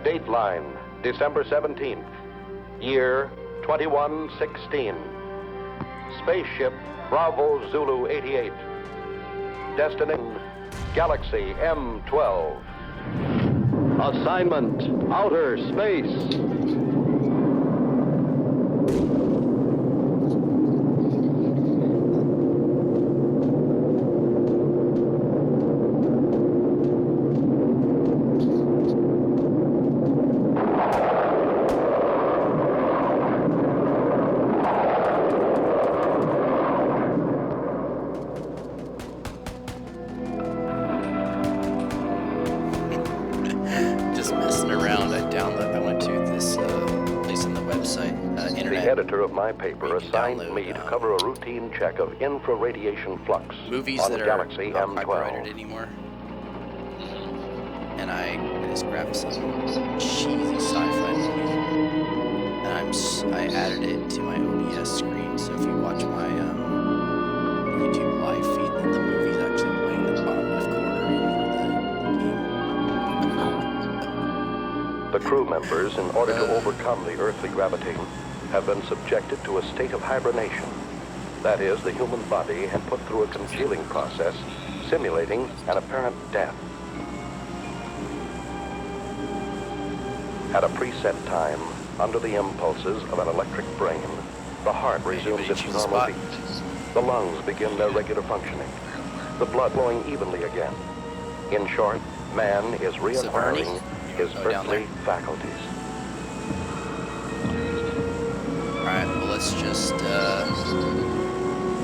Dateline, December 17th. Year 2116. Spaceship Bravo Zulu 88. Destination Galaxy M12. Assignment Outer Space. The editor of my paper assigned me to cover a routine check of infraradiation flux movies on that Galaxy are not M12. copyrighted anymore. And I just grabbed some cheesy sci-fi movie, and I added it to my OBS screen. So if you watch my YouTube live feed, the movie's actually playing in the bottom left corner of The crew members, in order to overcome the earthly gravity, have been subjected to a state of hibernation. That is, the human body had put through a congealing process, simulating an apparent death. At a preset time, under the impulses of an electric brain, the heart resumes its normal beat. The lungs begin their regular functioning. The blood flowing evenly again. In short, man is reacquiring his earthly faculties. Alright, well let's just,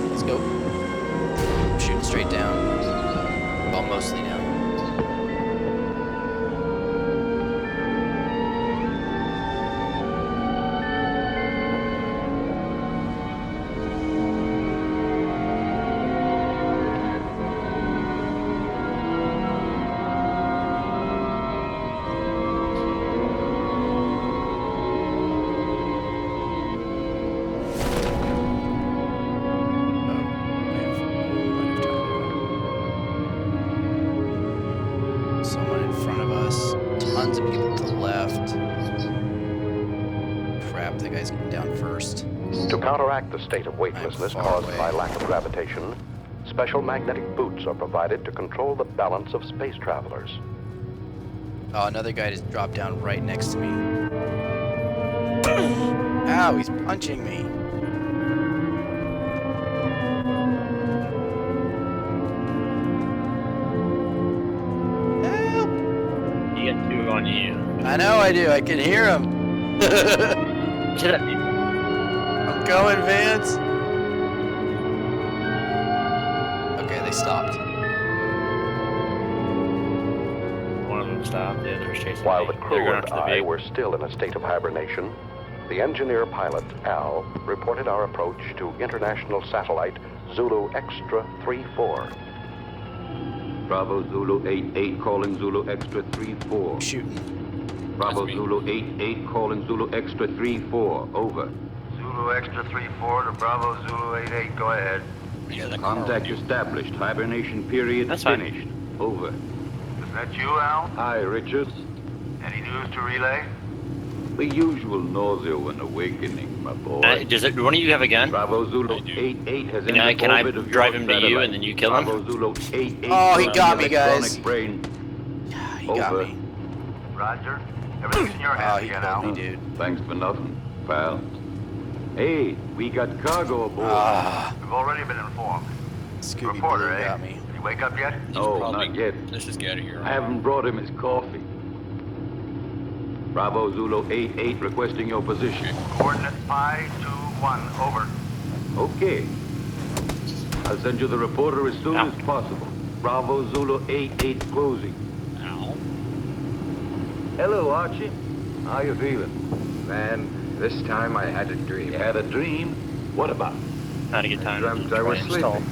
let's go. Shooting straight down. Well, mostly down. Tons of people to the left. Crap, that guy's getting down first. To counteract the state of weightlessness caused by lack of gravitation, special magnetic boots are provided to control the balance of space travelers. Oh, another guy just dropped down right next to me. Ow, he's punching me. On you. I know I do. I can hear him. Get up. I'm going, Vance. Okay, they stopped. One of them stopped. The other was chasing While me. the crew and I were still in a state of hibernation, the engineer pilot, Al, reported our approach to international satellite Zulu Extra 34. Bravo Zulu 88 calling Zulu Extra 34. Shooting. Bravo Zulu 88 calling Zulu Extra 34. Over. Zulu Extra 34 to Bravo Zulu 88. Go ahead. Yeah, Contact established. Hibernation period finished. Over. Is that you, Al? Hi, Richards. Any news to relay? The usual nausea when awakening, my boy. Does it? One of you have a gun? Bravo Zulu 88 has Can I drive him to you and then you kill him? Bravo Zulu 88. Oh, he got me, guys. Brain. He got me. Roger. Everything's in your hands again, Al. Me, dude. Thanks for nothing, pal. Hey, we got cargo aboard. We've already been informed. Scooby Reporter, Blue got eh? me. Did he wake up yet? No, not yet. Let's just get out of here. I haven't brought him his coffee. Bravo Zulu 88 requesting your position. Coordinate Pi 21. Over. Okay. I'll send you the reporter as soon as possible. Bravo Zulu 88 closing. Ow. Hello, Archie. How you feeling? Man, this time I had a dream. You had a dream? What about? How to get time Dreamt to I was sleeping.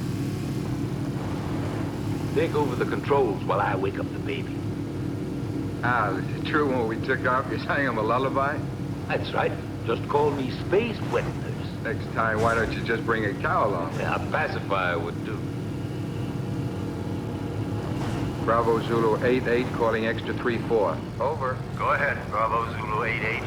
Take over the controls while I wake up the baby. Ah, is it true when we took off you sang him a lullaby? That's right. Just call me Space Wet Nurse. Next time, why don't you just bring a cow along? A pacifier would do. Bravo Zulu 88 calling extra 34. Over. Go ahead, Bravo Zulu 88.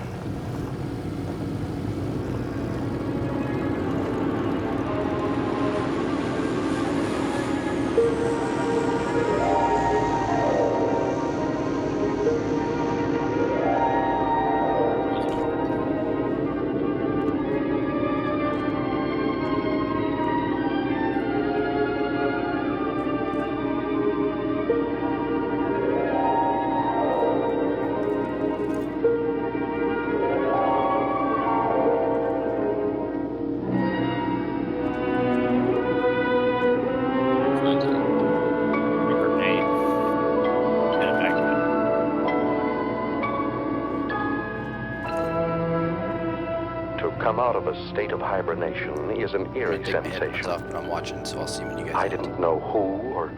Come out of a state of hibernation is an I'm eerie gonna take my headphones sensation. off, but I'm watching, so I'll see when you guys. I didn't know who or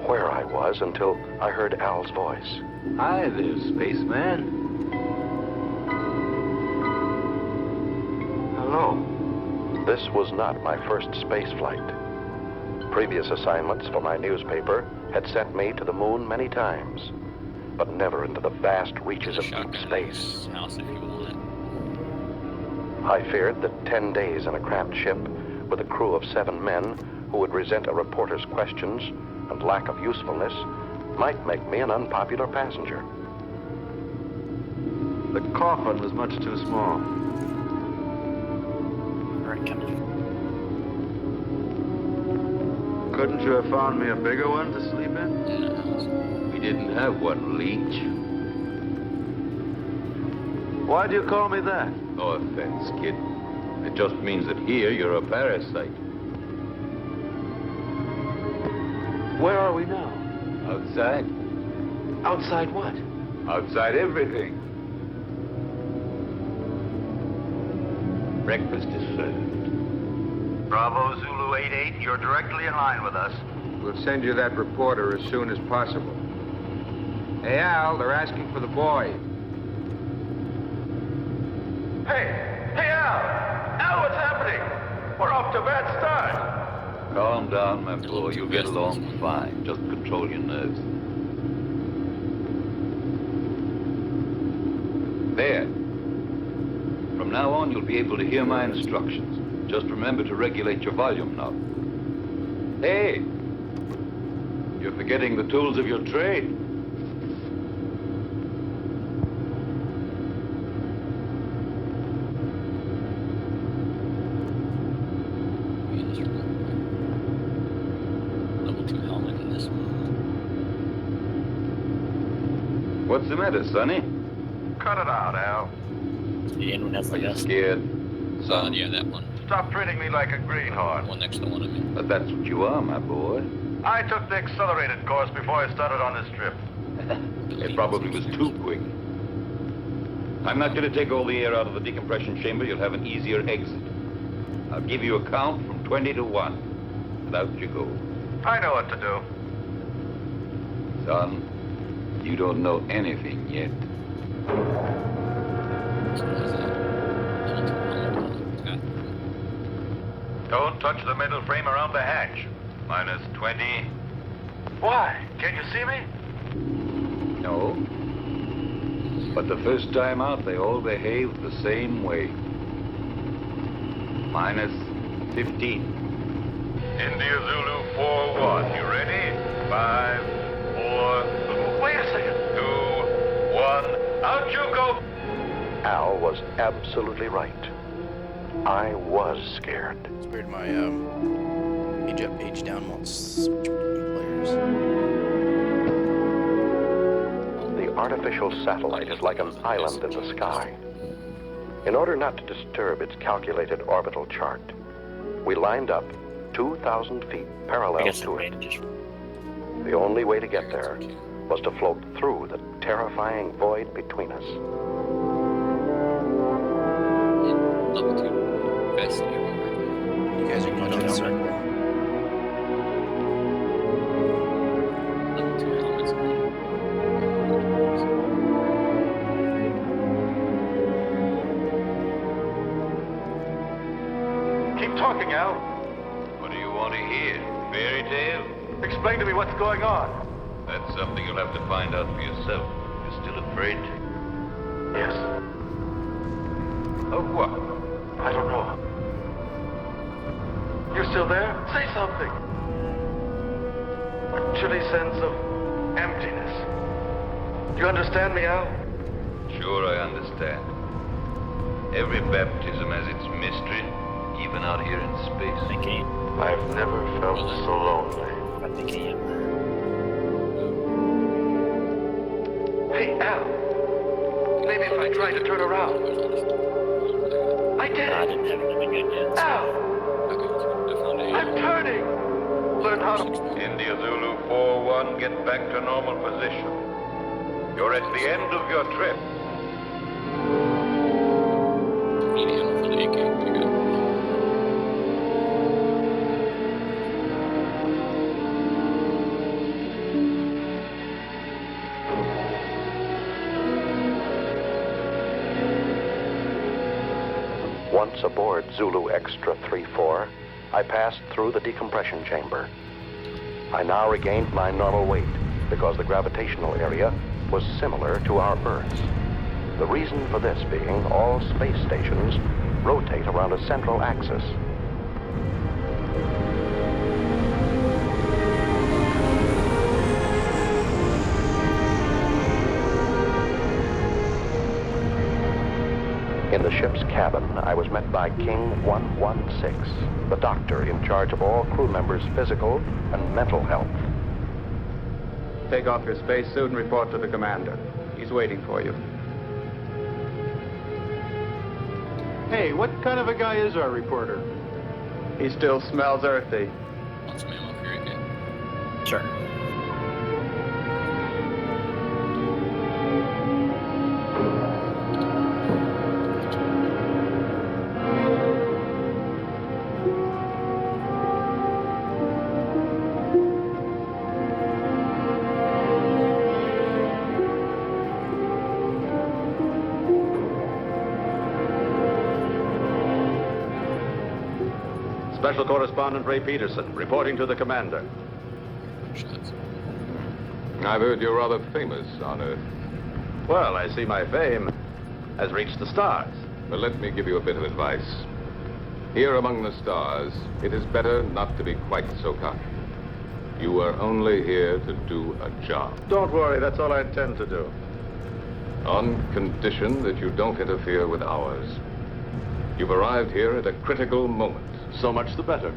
where I was until I heard Al's voice. Hi there, spaceman. Hello. This was not my first space flight. Previous assignments for my newspaper had sent me to the moon many times, but never into the vast reaches of deep space. House if you want it. I feared that 10 days in a cramped ship with a crew of 7 men who would resent a reporter's questions and lack of usefulness might make me an unpopular passenger. The coffin was much too small. Alright, coming. Couldn't you have found me a bigger one to sleep in? No. We didn't have one, leech. Why do you call me that? No offense, kid. It just means that here you're a parasite. Where are we now? Outside. Outside what? Outside everything. Breakfast is served. Bravo Zulu 88, you're directly in line with us. We'll send you that reporter as soon as possible. Hey, Al, they're asking for the boy. Hey, Al! Al, what's happening? We're off to a bad start. Calm down, my boy. You'll get along fine. Just control your nerves. There. From now on, you'll be able to hear my instructions. Just remember to regulate your volume knob. Hey! You're forgetting the tools of your trade. Level 2 helmet in this one. What's the matter, Sonny? Cut it out, Al. The end one has Are the you best. scared? Son, yeah, that one. Stop treating me like a greenhorn. One next to one of me. But that's what you are, my boy. I took the accelerated course before I started on this trip. It probably was too quick. I'm not going to take all the air out of the decompression chamber. You'll have an easier exit. I'll give you a count from 20 to 1. And out you go. I know what to do. Son, you don't know anything yet. So what is that? Level 2 helmet. Got Don't touch the middle frame around the hatch. Minus 20. Why? Can't you see me? No. But the first time out, they all behaved the same way. Minus 15. India Zulu 4-1. You ready? 5, 4. Wait a second. 2, 1. Out you go. Al was absolutely right. I was scared. It's weird. My page up, page down won't switch between players. The artificial satellite is like an island in the sky. In order not to disturb its calculated orbital chart, we lined up 2,000 feet I parallel guess to the it. range is The only way to get there was to float through the terrifying void between us. level 2. Best everywhere. You guys are going to the circle. Level 2 helmets. Keep talking, Al. What do you want to hear? Fairy tale? Explain to me what's going on. That's something you'll have to find out for yourself. You're still afraid? Yes. Of what? I don't know. You still there? Say something. A chilly sense of emptiness. Do you understand me, Al? Sure, I understand. Every baptism has its mystery, even out here in space. Thinking, I've never felt so lonely. I'm thinking. Hey, Al. Maybe if I try to turn around. I did I it. didn't have anything good yet. Al, Okay, so I found a. I'm turning. Learn how to... India Zulu 4-1, get back to normal position. You're at the end of your trip. Need ammo for the AK. There you go. Once aboard Zulu Extra 3-4, I passed through the decompression chamber. I now regained my normal weight because the gravitational area was similar to our Earth's. The reason for this being all space stations rotate around a central axis. In the ship's cabin, I was met by King 116, the doctor in charge of all crew members' physical and mental health. Take off your spacesuit and report to the commander. He's waiting for you. Hey, what kind of a guy is our reporter? He still smells earthy. Want some ammo for your AK? Sure. Special Correspondent Ray Peterson, reporting to the commander. Shots. I've heard you're rather famous on Earth. Well, I see my fame has reached the stars. But let me give you a bit of advice. Here among the stars, it is better not to be quite so cocky. You are only here to do a job. Don't worry, that's all I intend to do. On condition that you don't interfere with ours. You've arrived here at a critical moment. So much the better.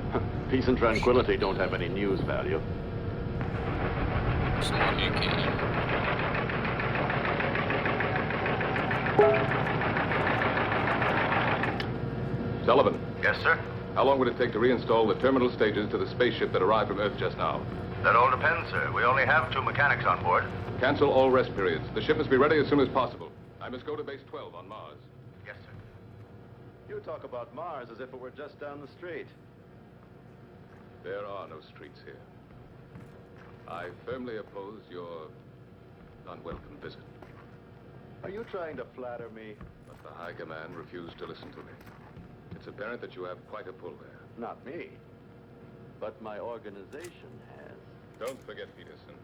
Peace and tranquility don't have any news value. Some more AK ammo. Sullivan, Yes, sir? how long would it take to reinstall the terminal stages to the spaceship that arrived from Earth just now? That all depends, sir. We only have 2 mechanics on board. Cancel all rest periods. The ship must be ready as soon as possible. I must go to base 12 on Mars. Yes, sir. You talk about Mars as if it were just down the street. There are no streets here. I firmly oppose your unwelcome visit. Are you trying to flatter me? But the High Command refused to listen to me. It's apparent that you have quite a pull there. Not me. But my organization has. Don't forget, Peterson,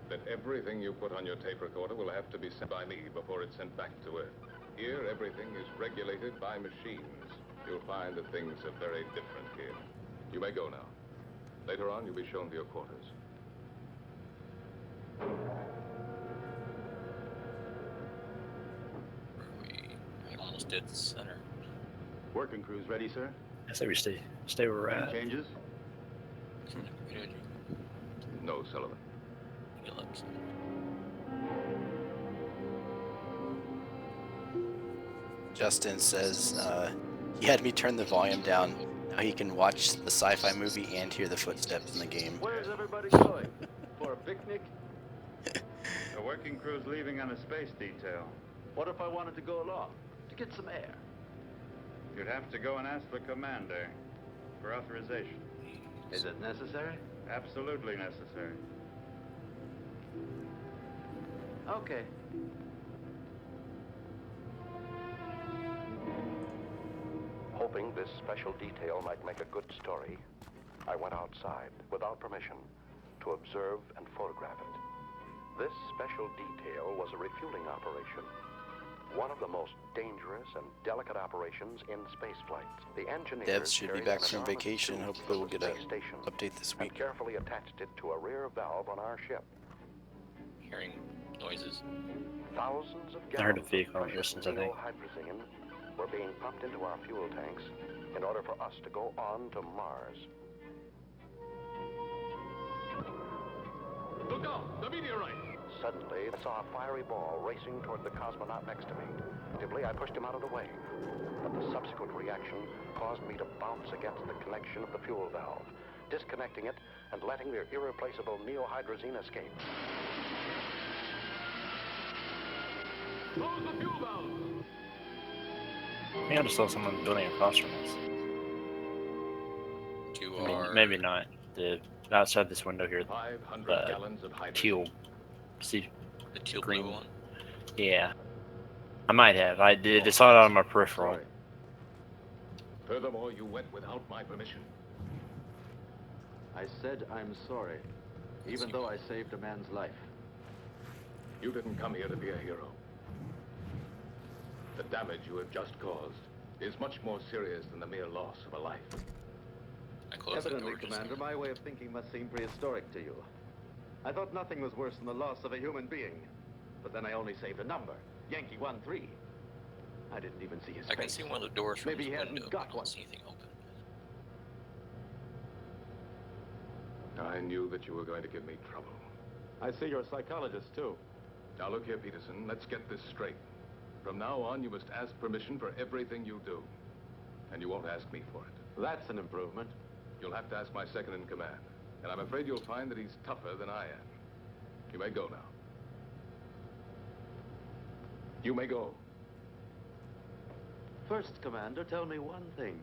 that everything you put on your tape recorder will have to be sent by me before it's sent back to Earth. Here, everything is regulated by machines. You'll find that things are very different here. You may go now. Later on, you'll be shown to your quarters. We almost did center. Working crews ready, sir? I say we stay where we're Any at. changes? No, Sullivan. Phillips. Justin says he had me turn the volume down. Now he can watch the sci-fi movie and hear the footsteps in the game. Where's everybody going? For a picnic? The working crew's leaving on a space detail. What if I wanted to go along? To get some air? You'd have to go and ask the commander for authorization. Is it necessary? Absolutely necessary. Okay. Hoping this special detail might make a good story, I went outside without permission to observe and photograph it. This special detail was a refueling operation. One of the most dangerous and delicate operations in spaceflight. The engineers Devs should be carried back an from enormous vacation. tube Hopefully from we'll the get a space station update this and week. carefully attached it to a rear valve on our ship. Hearing noises. Thousands of I heard a gallons vehicle of in the distance, I think. neohydrazine were being pumped into our fuel tanks in order for us to go on to Mars. Look out! The meteorite! Suddenly, I saw a fiery ball racing toward the cosmonaut next to me. Instinctively, I pushed him out of the way. But the subsequent reaction caused me to bounce against the connection of the fuel valve, disconnecting it and letting the irreplaceable neohydrazine escape. Close the fuel valve! I think I just saw someone building across from us. You I mean, are... maybe not. The outside this window here, 500 gallons of hydrogen. teal. See, The teal green blue one? Yeah, I might have. I did. I saw it on my peripheral. Sorry. Furthermore, you went without my permission. I said I'm sorry, even though I saved a man's life. You didn't come here to be a hero. The damage you have just caused is much more serious than the mere loss of a life. I closed the Evidently, door just Commander, now. my way of thinking must seem prehistoric to you. I thought nothing was worse than the loss of a human being. But then I only saved a number, Yankee 1-3. I didn't even see his I face. can see one of the doors from Maybe this he hasn't window, got but I don't one. see anything open. I knew that you were going to give me trouble. I see you're a psychologist, too. Now look here, Peterson, let's get this straight. From now on, you must ask permission for everything you do. And you won't ask me for it. That's an improvement. You'll have to ask my second in command. And I'm afraid you'll find that he's tougher than I am. You may go now. You may go. First, Commander, tell me one thing.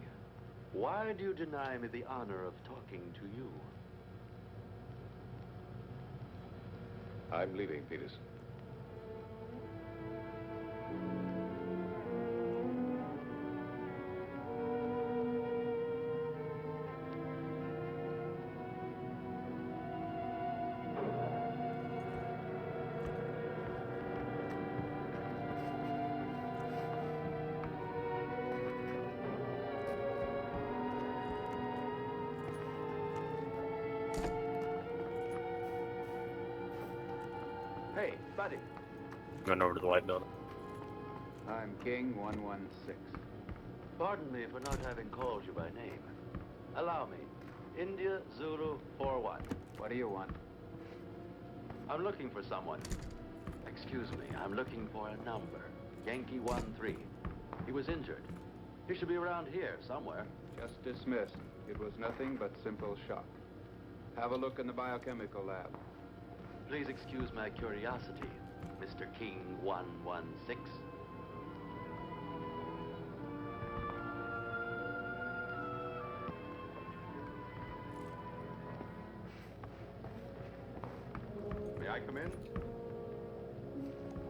Why do you deny me the honor of talking to you? I'm leaving, Peterson. Hey, buddy. Going over to the white building. I'm King 116. Pardon me for not having called you by name. Allow me. India Zulu 41. What do you want? I'm looking for someone. Excuse me, I'm looking for a number. Yankee 1-3. He was injured. He should be around here somewhere. Just dismissed. It was nothing but simple shock. Have a look in the biochemical lab. Please excuse my curiosity, Mr. King 116. May I come in?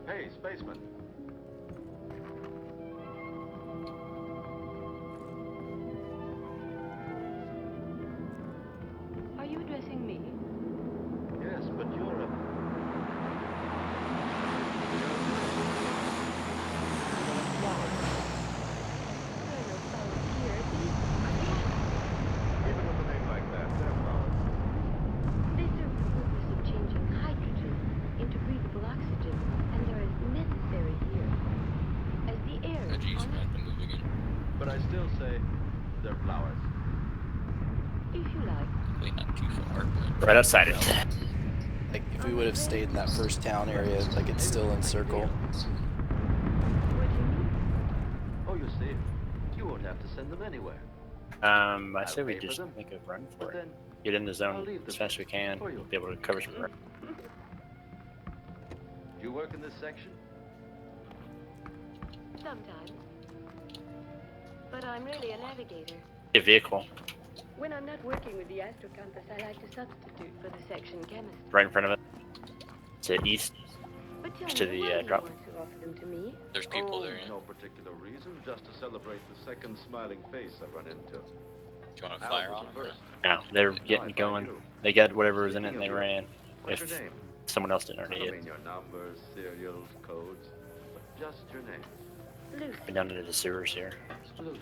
Hey, spaceman. Are you addressing me? Yes, but you're a... Even with a name like that, they're flowers. They serve the purpose of changing hydrogen into breathable oxygen, and they're as necessary here as the air Oh, geez, on we're Earth. going to move again. But I still say they're flowers. If you like. Hopefully not too far, but... Right outside it. Like, if we would have stayed in that first town area, like it's still in circle. What do you mean? Oh, you see, you won't have to send them anywhere. I say we pay for just them, make a run but for it. then Get in the I'll zone leave as them fast as we can. for you. Be able to cover some ground. You work in this section? Sometimes. But I'm really a navigator. A vehicle When I'm not working with the astrocompass, I like to substitute for the section chemist. right in front of it. To east. But tell To me, the, why do you drop. want to offer them to me? There's people there, yeah. No particular reason, just to celebrate the second smiling face I've run into. Do you want to fire on them? First. Now they're getting I going. do. They got whatever was in it and they Speaking of ran. What's If your name? Someone else didn't I already don't get. mean your numbers, serials, codes, but just your name. Lucy. Been down into the sewers here. Lucy.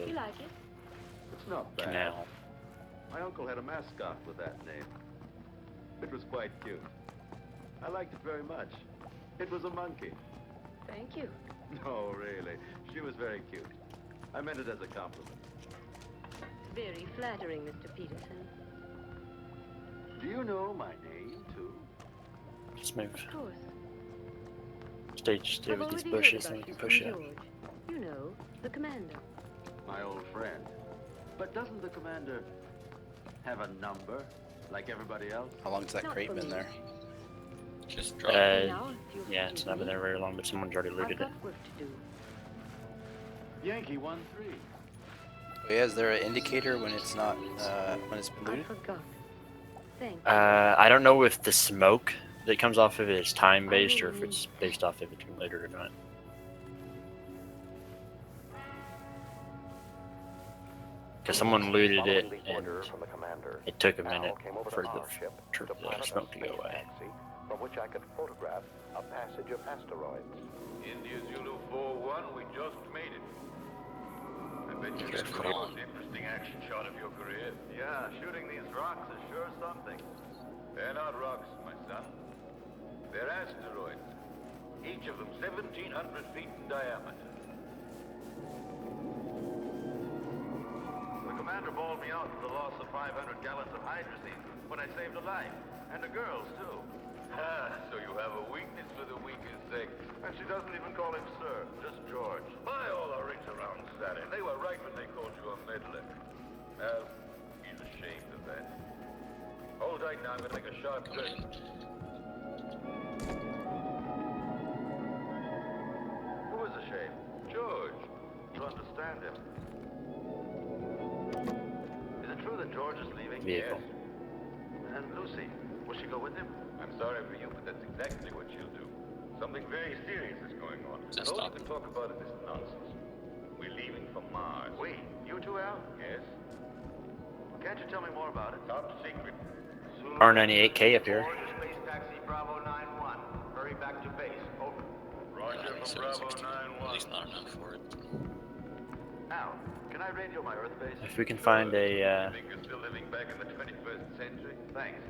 You like it? It's not bad. Canal. My uncle had a mascot with that name. It was quite cute. I liked it very much. It was a monkey. Thank you. No, really. She was very cute. I meant it as a compliment. Very flattering, Mr. Peterson. Do you know my name, too? Let's move. Of course. Stay I've with these already bushes heard and we about can you push from it. George. You know, the commander. My old friend. But doesn't the commander have a number, like everybody else? How long's that Not crate for been me. there? Just Now, if you'll yeah, it's forgive not been me, there very long, but someone's already I've looted it. got work to do. Yankee 1-3. Oh, yeah, is there an indicator when it's not, when it's been I looted? forgot. Thank you. I don't know if the smoke that comes off of it is time-based or if it's based off if it's been looted or not. Because someone looted it Following the and order from the commander, it took a Al minute came over for to the our ship to the pilot a smoke to go space away. taxi from which I could photograph a passage of asteroids. India Zulu 4-1, we just made it. I bet you this is the most interesting action shot of your career. Yeah, shooting these rocks is sure something. They're not rocks, my son. They're asteroids. Each of them 1,700 feet in diameter. The commander bawled me out for the loss of 500 gallons of hydrazine, but I saved a life. And a girl's, too. Ah, so you have a weakness for the weaker sex. And she doesn't even call him sir, just George. By all the rings around Saturn, they were right when they called you a meddler. Well, he's ashamed of that. Hold tight now, I'm gonna make a sharp turn. Who is ashamed? George. To understand him. Is it true that George is leaving? Vehicle. And Lucy, will she go with him? I'm sorry for you, but that's exactly what she'll do. Something very serious is going on. Just All stop you can talk about is this nonsense. We're leaving for Mars. We? You two, Al? Yes? Can't you tell me more about it? Top secret. R98K up here. Space taxi Bravo 9-1. Hurry back to base. Over. Roger from Bravo 9-1. At least not enough for it. Al, can I radio my Earth base? If we can find a, Think you're still living back in the 21st century? Thanks.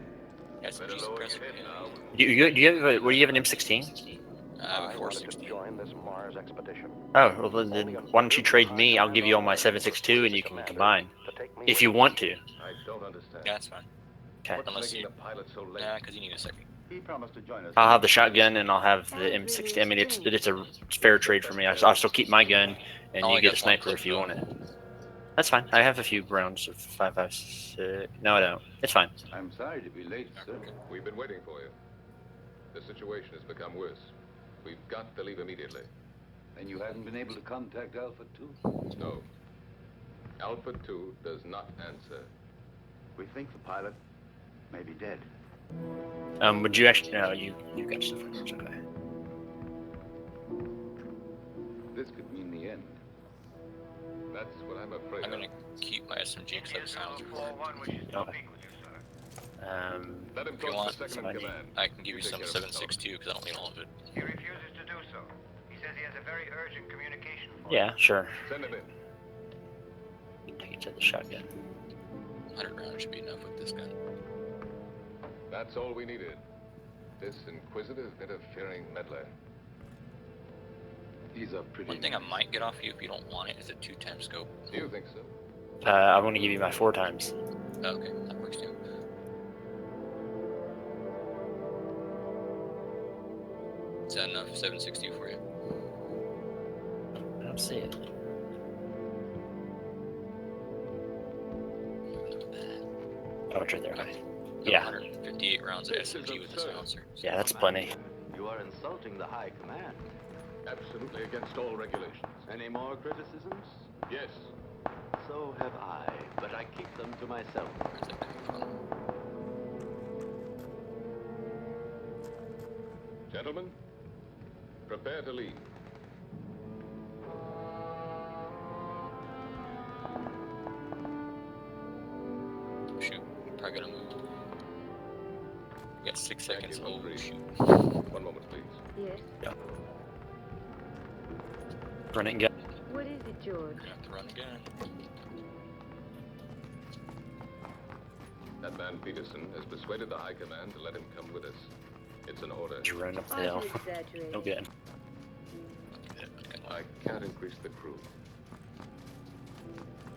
Better lower your head now. do you have a, you have an M16? I wanted to join this Mars expedition. Oh, well then why don't you trade me? I'll give you all my 762 and you can combine. If you want to. I don't understand. Yeah, that's fine. Okay. What's Unless making you- the pilot so late? Yeah, because you need a second. He promised to join us. I'll have the shotgun and I'll have the M16. I mean, it's a fair trade for me. I'll still keep my gun and I you only get a got one sniper clip, if you though. want it. That's fine. I have a few rounds of 5.56. No, I don't. It's fine. I'm sorry to be late, sir. We've been waiting for you. The situation has become worse. We've got to leave immediately. And you haven't been able to contact Alpha 2? No. Alpha 2 does not answer. We think the pilot may be dead. Would you actually? No, you got stuff. It's okay. This could mean the end. That's what I'm afraid I'm of. gonna keep my SMG because I have a silencer for it. Okay. Let him If you talk want, to the second in command. I can give you take some care of 762 because I don't need all of it. He refuses to do so. He says he has a very urgent communication for Yeah, sure. Send him in. Take it to the shotgun. 100 rounds should be enough with this gun. That's all we needed. This inquisitive, interfering meddler. He's a pretty... One thing I might get off you if you don't want it is a 2-time scope. Do you think so? I want to give you my 4 times. Oh, okay, that works too. Is that enough 760 for you? I don't see it. Oh, it's right there. Okay. Yeah. 158 rounds of SMG with the silencer. Yeah, that's plenty. You are insulting the high command. Absolutely against all regulations. Any more criticisms? Yes. So have I, but I keep them to myself. Where's that coming from? Gentlemen, prepare to leave. Shoot, probably gonna move. Yeah, got 6 seconds. Oh, shoot. One moment, please. Yes? Yeah. Run it and get. What is it, George? Gonna have to run again. That man Peterson has persuaded the High Command to let him come with us. It's an order. Just run up the Aren't hill. you exaggerating? No getting. I can't increase the crew.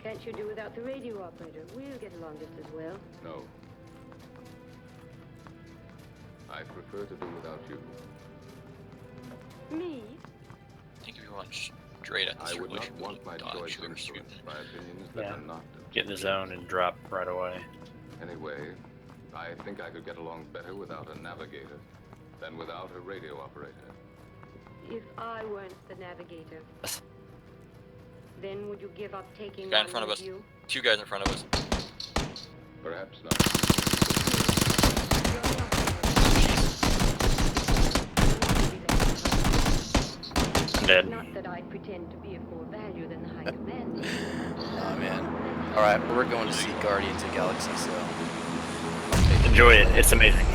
Can't you do without the radio operator? We'll get along just as well. No. I prefer to do without you. Me? I think if you run straight at this I would not relation, want my dodge choice your shoot. influenced by opinions that Yeah. are not. Get in the zone and drop right away. Anyway, I think I could get along better without a navigator than without a radio operator. If I weren't the navigator, then would you give up taking Guy in one front of with us. you? 2 guys in front of us. Perhaps not. I'm dead. Not that I pretend to be of more value than the High Command. Oh man. Alright, we're going to see Guardians of the Galaxy, so. Enjoy it. It's amazing.